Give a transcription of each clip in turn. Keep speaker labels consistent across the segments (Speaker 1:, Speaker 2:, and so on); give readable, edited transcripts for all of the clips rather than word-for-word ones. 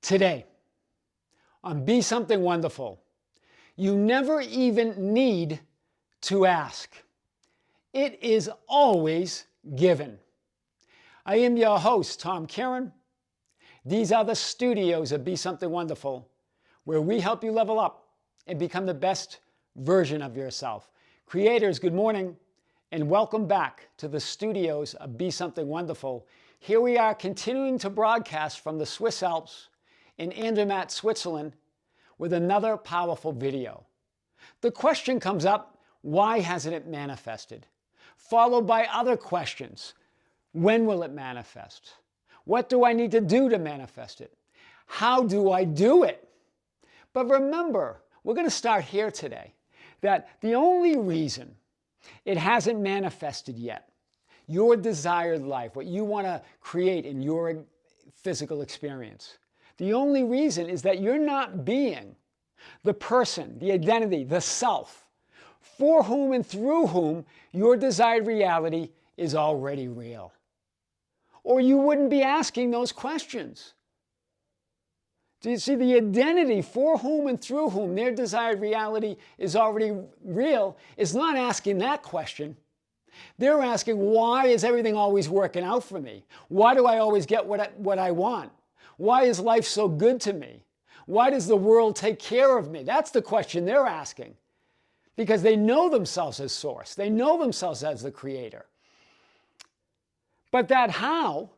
Speaker 1: Today, on Be Something Wonderful, you never even need to ask. It is always given. I am your host, Tom Kearin. These are the studios of Be Something Wonderful, where we help you level up and become the best version of yourself. Creators, good morning, and welcome back to the studios of Be Something Wonderful. Here we are continuing to broadcast from the Swiss Alps in Andermatt, Switzerland, with another powerful video. The question comes up, why hasn't it manifested? Followed by other questions. When will it manifest? What do I need to do to manifest it? How do I do it? But remember, we're going to start here today, that the only reason it hasn't manifested yet, your desired life, what you want to create in your physical experience, the only reason is that you're not being the person, the identity, the self, for whom and through whom your desired reality is already real. Or you wouldn't be asking those questions. Do you see, the identity for whom and through whom their desired reality is already real is not asking that question. They're asking, why is everything always working out for me? Why do I always get what I want? Why is life so good to me? Why does the world take care of me? That's the question they're asking. Because they know themselves as source. They know themselves as the creator. But that how,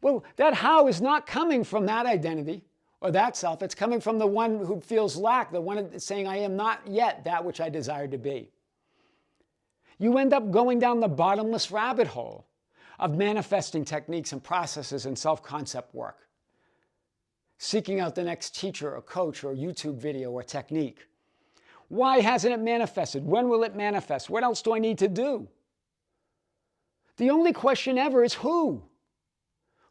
Speaker 1: well, that how is not coming from that identity or that self. It's coming from the one who feels lack, the one that's saying, I am not yet that which I desire to be. You end up going down the bottomless rabbit hole of manifesting techniques and processes and self-concept work. Seeking out the next teacher or coach or YouTube video or technique. Why hasn't it manifested? When will it manifest? What else do I need to do? The only question ever is who?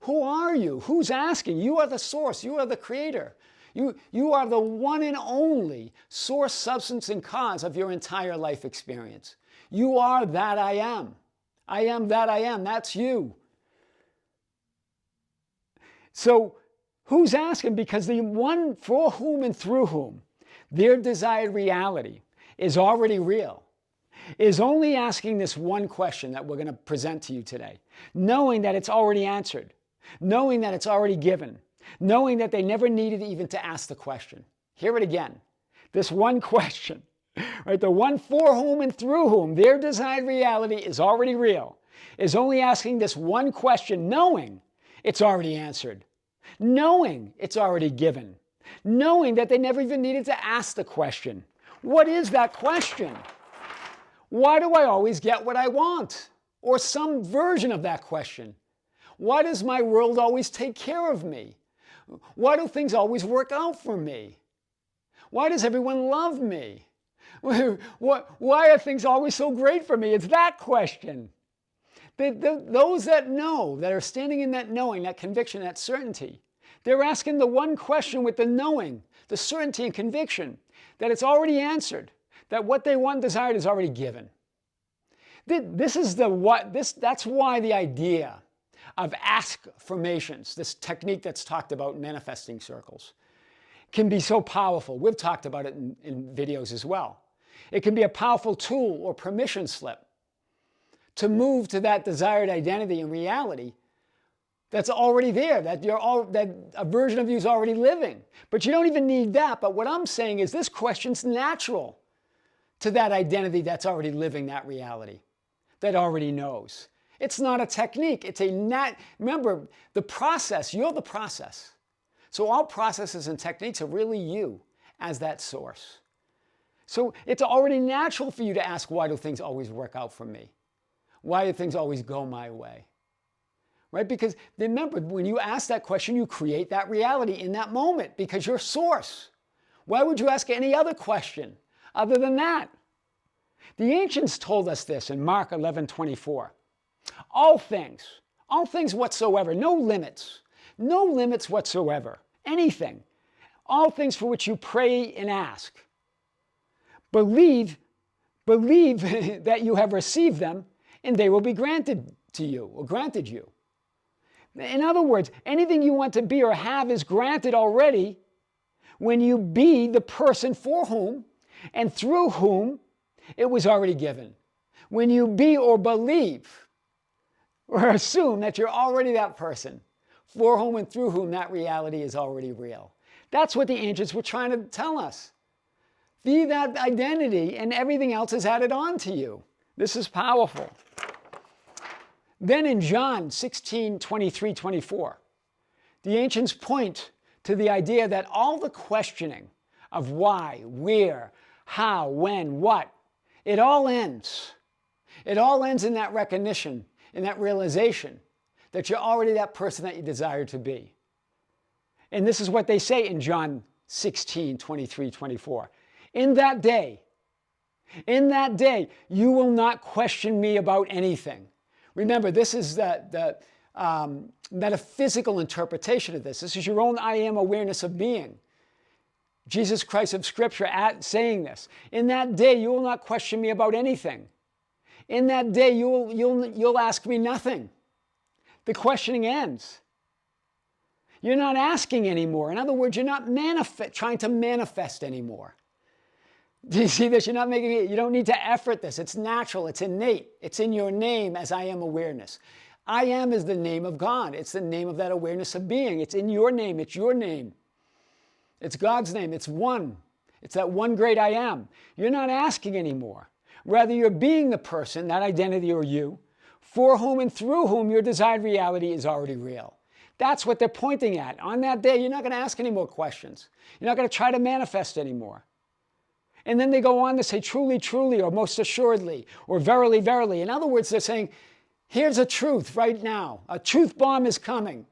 Speaker 1: Who are you? Who's asking? You are the source. You are the creator. You are the one and only source, substance, and cause of your entire life experience. You are that I am. I am that I am. That's you. So, who's asking? Because the one for whom and through whom their desired reality is already real is only asking this one question that we're going to present to you today, knowing that it's already answered, knowing that it's already given, knowing that they never needed even to ask the question. Hear it again. This one question, right? The one for whom and through whom their desired reality is already real is only asking this one question, knowing it's already answered. Knowing it's already given. Knowing that they never even needed to ask the question. What is that question? Why do I always get what I want? Or some version of that question. Why does my world always take care of me? Why do things always work out for me? Why does everyone love me? Why are things always so great for me? It's that question. Those that know, that are standing in that knowing, that conviction, that certainty, they're asking the one question with the knowing, the certainty and conviction that it's already answered, that what they want, desired is already given. That's why the idea of ask-formations, this technique that's talked about in manifesting circles, can be so powerful. We've talked about it in videos as well. It can be a powerful tool or permission slip to move to that desired identity and reality that's already there, that a version of you is already living. But you don't even need that. But what I'm saying is this question's natural to that identity that's already living that reality, that already knows. It's not a technique. It's remember, the process, you're the process. So all processes and techniques are really you as that source. So it's already natural for you to ask, why do things always work out for me? Why do things always go my way? Right? Because remember, when you ask that question, you create that reality in that moment because you're source. Why would you ask any other question other than that? The ancients told us this in Mark 11:24. All things whatsoever, no limits whatsoever, anything, all things for which you pray and ask. Believe that you have received them and they will be granted to you or granted you. In other words, anything you want to be or have is granted already when you be the person for whom and through whom it was already given. When you be or believe or assume that you're already that person for whom and through whom that reality is already real. That's what the ancients were trying to tell us. Be that identity and everything else is added on to you. This is powerful. Then in John 16, 23, 24, the ancients point to the idea that all the questioning of why, where, how, when, what, it all ends. It all ends in that recognition, in that realization that you're already that person that you desire to be. And this is what they say in John 16, 23, 24. In that day, you will not question me about anything. Remember, this is the metaphysical interpretation of this. This is your own I am awareness of being. Jesus Christ of Scripture saying this. In that day, you will not question me about anything. In that day, you'll ask me nothing. The questioning ends. You're not asking anymore. In other words, you're not trying to manifest anymore. Do you see this? You're not making it, you don't need to effort this. It's natural, it's innate. It's in your name as I am awareness. I am is the name of God. It's the name of that awareness of being. It's in your name, it's your name. It's God's name, it's one. It's that one great I am. You're not asking anymore. Rather, you're being the person, that identity or you, for whom and through whom your desired reality is already real. That's what they're pointing at. On that day, you're not going to ask any more questions. You're not going to try to manifest anymore. And then they go on to say, truly, truly, or most assuredly, or verily, verily. In other words, they're saying, here's a truth right now. A truth bomb is coming.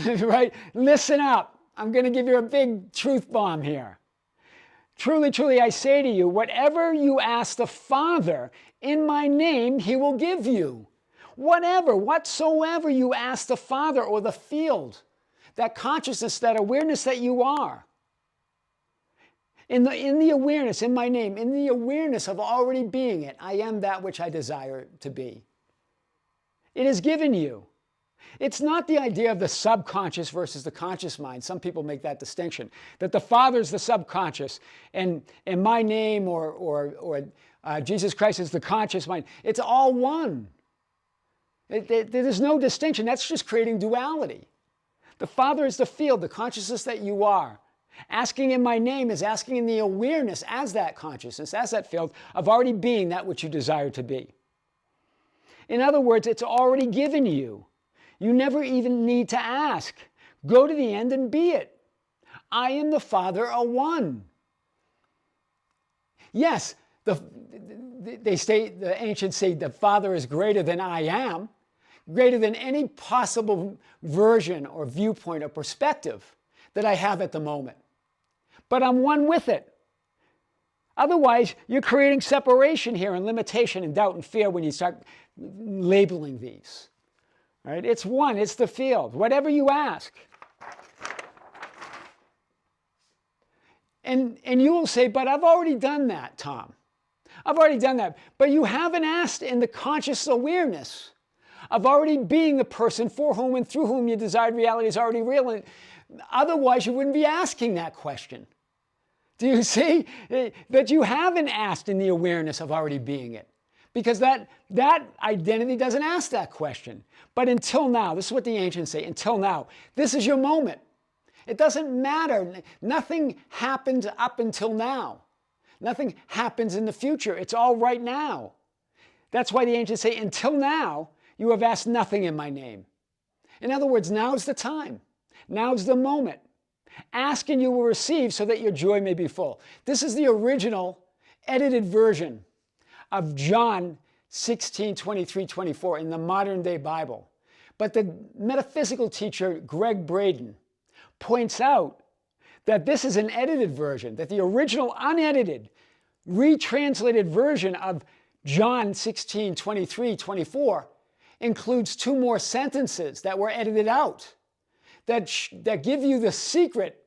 Speaker 1: Right? Listen up. I'm going to give you a big truth bomb here. Truly, truly, I say to you, whatever you ask the Father in my name, he will give you. Whatsoever you ask the Father or the field, that consciousness, that awareness that you are. In the awareness, in my name, in the awareness of already being it, I am that which I desire to be. It is given you. It's not the idea of the subconscious versus the conscious mind. Some people make that distinction, that the Father is the subconscious and my name or Jesus Christ is the conscious mind. It's all one. There's no distinction. That's just creating duality. The Father is the field, the consciousness that you are. Asking in my name is asking in the awareness as that consciousness, as that field of already being that which you desire to be. In other words, it's already given you. You never even need to ask. Go to the end and be it. I am the Father, a one. Yes, the ancients say the Father is greater than I am, greater than any possible version or viewpoint or perspective that I have at the moment. But I'm one with it. Otherwise, you're creating separation here and limitation and doubt and fear when you start labeling these. Right? It's one, it's the field. Whatever you ask. And you will say, but I've already done that, Tom. I've already done that. But you haven't asked in the conscious awareness of already being the person for whom and through whom your desired reality is already real. And otherwise, you wouldn't be asking that question. Do you see? That you haven't asked in the awareness of already being it. Because that identity doesn't ask that question. But until now, this is what the ancients say, until now, this is your moment. It doesn't matter. Nothing happens up until now. Nothing happens in the future. It's all right now. That's why the ancients say, until now, you have asked nothing in my name. In other words, now's the time. Now's the moment. Ask and you will receive so that your joy may be full. This is the original edited version of John 16, 23, 24 in the modern day Bible. But the metaphysical teacher Greg Braden points out that this is an edited version, that the original unedited, retranslated version of John 16, 23, 24 includes 2 more sentences that were edited out that give you the secret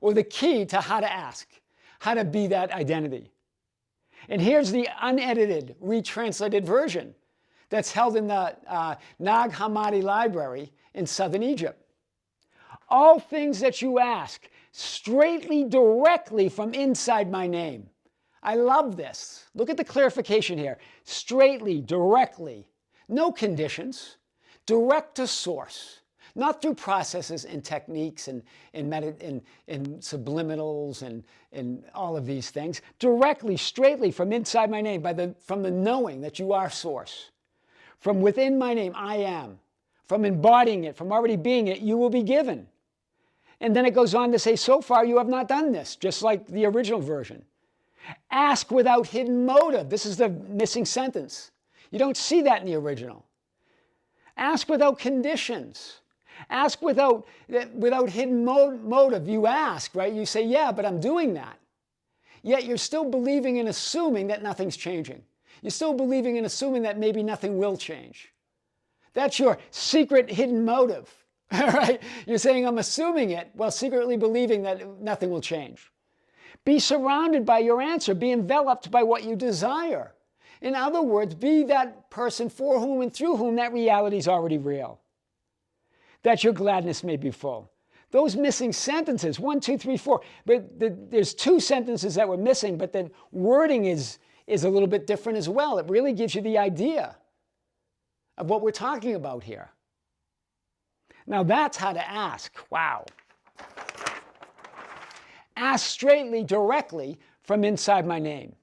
Speaker 1: or the key to how to ask, how to be that identity. And here's the unedited, retranslated version that's held in the Nag Hammadi Library in southern Egypt. All things that you ask, straightly, directly from inside my name. I love this. Look at the clarification here. Straightly, directly. No conditions. Direct to source. Not through processes and techniques and subliminals and all of these things. Directly, straightly from inside my name, from the knowing that you are source. From within my name, I am. From embodying it, from already being it, you will be given. And then it goes on to say, so far you have not done this, just like the original version. Ask without hidden motive. This is the missing sentence. You don't see that in the original. Ask without conditions. Ask without hidden motive. You ask, right? You say, yeah, but I'm doing that. Yet you're still believing and assuming that nothing's changing. You're still believing and assuming that maybe nothing will change. That's your secret hidden motive. All right? You're saying, I'm assuming it, while secretly believing that nothing will change. Be surrounded by your answer. Be enveloped by what you desire. In other words, be that person for whom and through whom that reality is already real. That your gladness may be full. Those missing sentences, 1, 2, 3, 4. But there's 2 sentences that were missing, but the wording is a little bit different as well. It really gives you the idea of what we're talking about here. Now that's how to ask. Wow. Ask straightly, directly from inside my name.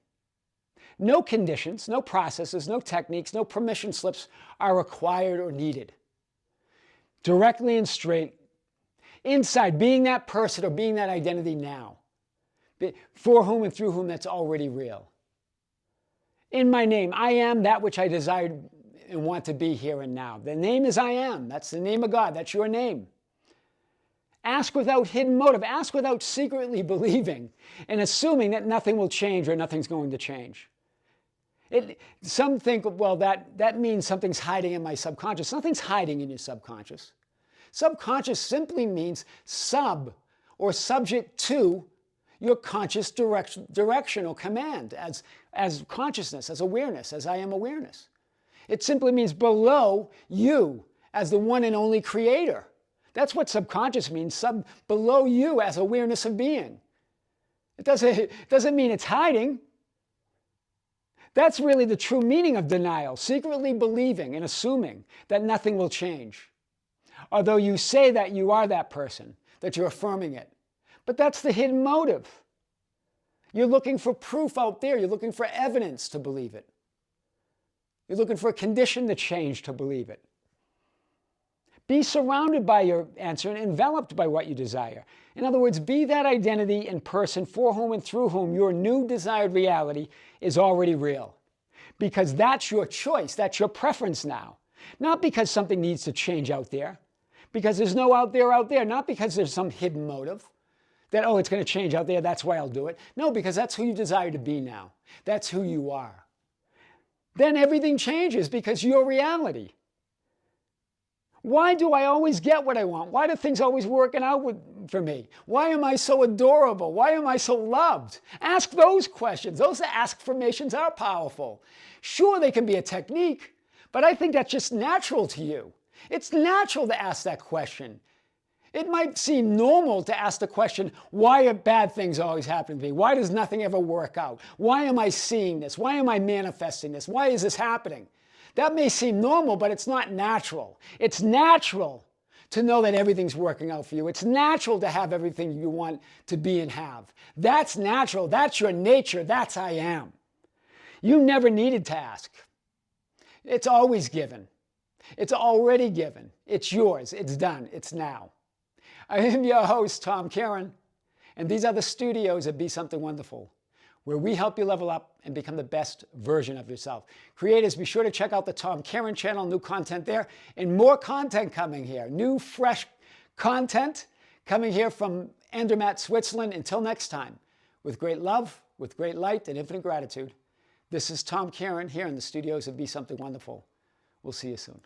Speaker 1: No conditions, no processes, no techniques, no permission slips are required or needed. Directly and straight, inside, being that person or being that identity now, for whom and through whom that's already real. In my name, I am that which I desired and want to be here and now. The name is I am. That's the name of God. That's your name. Ask without hidden motive. Ask without secretly believing and assuming that nothing will change or nothing's going to change. Some think, well, that means something's hiding in my subconscious. Nothing's hiding in your subconscious. Subconscious simply means sub or subject to your conscious directional command as consciousness, as awareness, as I am awareness. It simply means below you as the one and only creator. That's what subconscious means, below you as awareness of being. It doesn't mean it's hiding. That's really the true meaning of denial, secretly believing and assuming that nothing will change. Although you say that you are that person, that you're affirming it. But that's the hidden motive. You're looking for proof out there. You're looking for evidence to believe it. You're looking for a condition to change to believe it. Be surrounded by your answer and enveloped by what you desire. In other words, be that identity and person for whom and through whom your new desired reality is already real. Because that's your choice. That's your preference now. Not because something needs to change out there. Because there's no out there. Not because there's some hidden motive. That, oh, it's going to change out there, that's why I'll do it. No, because that's who you desire to be now. That's who you are. Then everything changes because you're reality. Why do I always get what I want? Why do things always work out for me? Why am I so adorable? Why am I so loved? Ask those questions. Those affirmations are powerful. Sure, they can be a technique, but I think that's just natural to you. It's natural to ask that question. It might seem normal to ask the question, why are bad things always happening to me? Why does nothing ever work out? Why am I seeing this? Why am I manifesting this? Why is this happening? That may seem normal, but it's not natural. It's natural to know that everything's working out for you. It's natural to have everything you want to be and have. That's natural. That's your nature. That's I am. You never needed to ask. It's always given. It's already given. It's yours. It's done. It's now. I am your host, Tom Kearin, and these are the studios at Be Something Wonderful, where we help you level up and become the best version of yourself. Creators, be sure to check out the Tom Kearin channel, new content there, and more content coming here. New, fresh content coming here from Andermatt, Switzerland. Until next time, with great love, with great light, and infinite gratitude, this is Tom Kearin here in the studios of Be Something Wonderful. We'll see you soon.